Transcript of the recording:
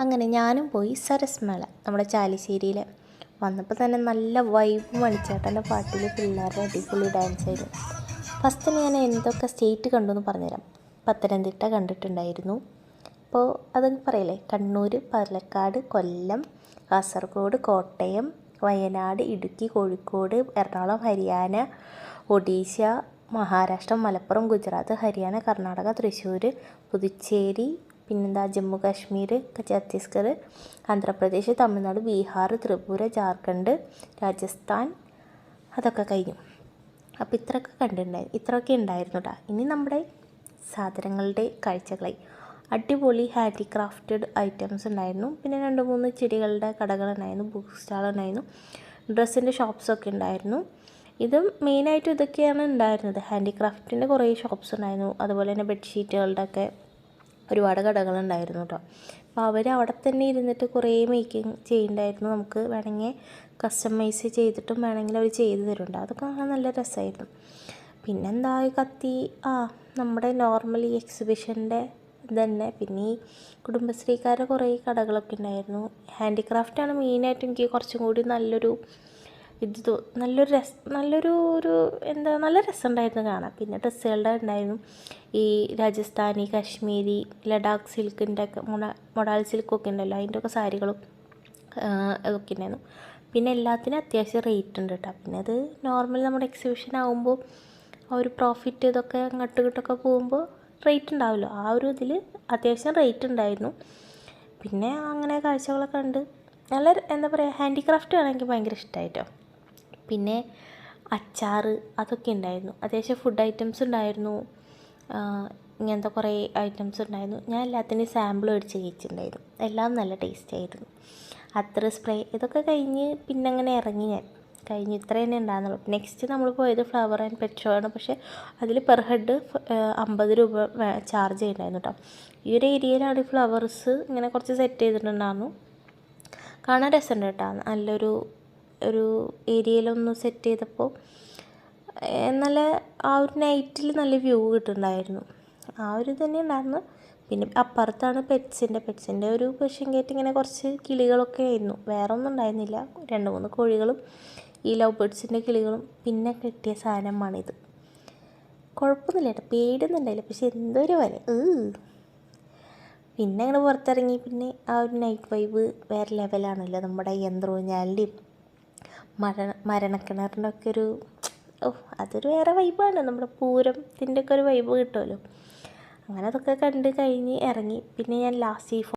അങ്ങനെ ഞാനും പോയി സരസ് മേള നമ്മുടെ ചാലിശ്ശേരിയിലെ. വന്നപ്പോൾ തന്നെ നല്ല വൈബ് മണിച്ചേട്ടൻ്റെ പാട്ടിൽ പിള്ളേരുടെ അടിപൊളി ഡാൻസ് ആയിരുന്നു. ഫസ്റ്റ് ഞാൻ എന്തൊക്കെ സ്റ്റേറ്റ് കണ്ടു എന്ന് പറഞ്ഞുതരാം. പത്തനംതിട്ട കണ്ടിട്ടുണ്ടായിരുന്നു. അപ്പോൾ അത് പറയില്ലേ, കണ്ണൂർ, പാലക്കാട്, കൊല്ലം, കാസർഗോഡ്, കോട്ടയം, വയനാട്, ഇടുക്കി, കോഴിക്കോട്, എറണാകുളം, ഹരിയാന, ഒഡീഷ, മഹാരാഷ്ട്ര, മലപ്പുറം, ഗുജറാത്ത്, ഹരിയാന, കർണാടക, തൃശ്ശൂർ, പുതുച്ചേരി, പിന്നെന്താ ജമ്മു കാശ്മീർ, ഛത്തീസ്ഗഡ്, ആന്ധ്രാപ്രദേശ്, തമിഴ്നാട്, ബീഹാർ, ത്രിപുര, ജാർഖണ്ഡ്, രാജസ്ഥാൻ, അതൊക്കെ കഴിഞ്ഞു. അപ്പോൾ ഇത്രയൊക്കെ ഉണ്ടായിരുന്നു കേട്ടോ. ഇനി നമ്മുടെ സാധനങ്ങളുടെ കാഴ്ചകളായി. അടിപൊളി ഹാൻഡിക്രാഫ്റ്റഡ് ഐറ്റംസ് ഉണ്ടായിരുന്നു. പിന്നെ 2-3 ചെടികളുടെ കടകളുണ്ടായിരുന്നു, ബുക്ക് സ്റ്റാൾ ഉണ്ടായിരുന്നു, ഡ്രസ്സിൻ്റെ ഷോപ്സൊക്കെ ഉണ്ടായിരുന്നു. ഇത് മെയിനായിട്ടും ഇതൊക്കെയാണ് ഉണ്ടായിരുന്നത്. ഹാൻഡിക്രാഫ്റ്റിൻ്റെ കുറേ ഷോപ്സ് ഉണ്ടായിരുന്നു. അതുപോലെ തന്നെ ബെഡ്ഷീറ്റുകളുടെ ഒക്കെ ഒരുപാട് കടകളുണ്ടായിരുന്നു കേട്ടോ. അപ്പോൾ അവർ അവിടെ തന്നെ ഇരുന്നിട്ട് കുറേ മേക്കിങ് ചെയ്യുന്നുണ്ടായിരുന്നു. നമുക്ക് വേണമെങ്കിൽ കസ്റ്റമൈസ് ചെയ്തിട്ടും വേണമെങ്കിൽ അവർ ചെയ്ത് തരുന്നുണ്ട്. അതൊക്കെ കാണാൻ നല്ല രസമായിരുന്നു. പിന്നെന്താ കത്തി, നമ്മുടെ നോർമലി എക്സിബിഷൻ്റെ ഇതന്നെ. പിന്നെ ഈ കുടുംബശ്രീക്കാരുടെ കുറേ കടകളൊക്കെ ഉണ്ടായിരുന്നു. ഹാൻഡിക്രാഫ്റ്റാണ് മെയിനായിട്ട് എനിക്ക് കുറച്ചും കൂടി നല്ലൊരു നല്ല രസമുണ്ടായിരുന്നു കാണാൻ. പിന്നെ ഡ്രസ്സുകളുടെ ഉണ്ടായിരുന്നു. ഈ രാജസ്ഥാനി, കാശ്മീരി, ലഡാക്ക് സിൽക്കിൻ്റെ ഒക്കെ മൊഡാൾ സിൽക്കൊക്കെ ഉണ്ടല്ലോ, അതിൻ്റെ ഒക്കെ സാരികളും അതൊക്കെ ഉണ്ടായിരുന്നു. പിന്നെ എല്ലാത്തിനും അത്യാവശ്യം റേറ്റ് ഉണ്ട് കേട്ടോ. പിന്നെ അത് നോർമൽ നമ്മുടെ എക്സിബിഷൻ ആകുമ്പോൾ ആ ഒരു പ്രോഫിറ്റ് ഇതൊക്കെ അങ്ങോട്ടും ഇങ്ങോട്ടൊക്കെ പോകുമ്പോൾ റേറ്റ് ഉണ്ടാവുമല്ലോ. ആ ഒരു ഇതിൽ അത്യാവശ്യം റേറ്റ് ഉണ്ടായിരുന്നു. പിന്നെ അങ്ങനെ കാഴ്ചകളൊക്കെ ഉണ്ട്. നല്ല എന്താ പറയുക, ഹാൻഡിക്രാഫ്റ്റ് ആണെങ്കിൽ ഭയങ്കര ഇഷ്ടമായിട്ടോ. പിന്നെ അച്ചാർ അതൊക്കെ ഉണ്ടായിരുന്നു. അത്യാവശ്യം ഫുഡ് ഐറ്റംസ് ഉണ്ടായിരുന്നു. ഇങ്ങനത്തെ കുറേ ഐറ്റംസ് ഉണ്ടായിരുന്നു. ഞാൻ എല്ലാത്തിൻ്റെയും സാമ്പിൾ മേടിച്ച് കഴിച്ചിട്ടുണ്ടായിരുന്നു. എല്ലാം നല്ല ടേസ്റ്റ് ആയിരുന്നു. അത്ര സ്പ്രേ ഇതൊക്കെ കഴിഞ്ഞ് പിന്നെ അങ്ങനെ ഇറങ്ങി ഞാൻ. ഇത്ര തന്നെ ഉണ്ടായിരുന്നുള്ളൂ. നെക്സ്റ്റ് നമ്മൾ പോയത് ഫ്ലവർ ആൻഡ് പെറ്റ് ഷോ ആണ്. പക്ഷേ അതിൽ പെർ ഹെഡ് 50 രൂപ ചാർജ് ചെയ്യുന്നുണ്ടായിരുന്നു കേട്ടോ. ഈ ഒരു ഏരിയയിലാണ് ഫ്ലവേഴ്സ് ഇങ്ങനെ കുറച്ച് സെറ്റ് ചെയ്തിട്ടുണ്ടായിരുന്നു. കാണാൻ രസമുണ്ട് കേട്ടോ. നല്ലൊരു ഏരിയയിലൊന്ന് സെറ്റ് ചെയ്തപ്പോൾ നല്ല ആ ഒരു നൈറ്റിൽ നല്ല വ്യൂ കിട്ടുന്നുണ്ടായിരുന്നു. ആ ഒരു തന്നെ ഉണ്ടായിരുന്നു. പിന്നെ അപ്പുറത്താണ് പെറ്റ്സിൻ്റെ ഒരു പെഷൻ ഗേറ്റ്. ഇങ്ങനെ കുറച്ച് കിളികളൊക്കെ ആയിരുന്നു, വേറെ ഒന്നും ഉണ്ടായിരുന്നില്ല. 2-3 കോഴികളും ഈ ലവ് ബേർഡ്സിൻ്റെ കിളികളും. പിന്നെ കിട്ടിയ സാധനമാണിത്. കുഴപ്പമൊന്നുമില്ല കേട്ടോ, പേടിയൊന്നുമുണ്ടായില്ല. പക്ഷെ എന്തോ ഒരു വരെ പിന്നെ അങ്ങനെ പുറത്തിറങ്ങി. പിന്നെ ആ ഒരു നൈറ്റ് വൈബ് വേറെ ലെവലാണല്ലോ. നമ്മുടെ യന്ത്രൂഞ്ഞാലിൻ്റെയും മരണക്കിണറിൻ്റെ ഒക്കെ ഒരു അതൊരു വേറെ വൈബാണ്. നമ്മുടെ പൂരത്തിൻ്റെ ഒക്കെ ഒരു വൈബ് കിട്ടുമല്ലോ. അങ്ങനെ അതൊക്കെ കണ്ട് കഴിഞ്ഞ് ഇറങ്ങി. പിന്നെ ഞാൻ ലാസ്റ്റ് ഈ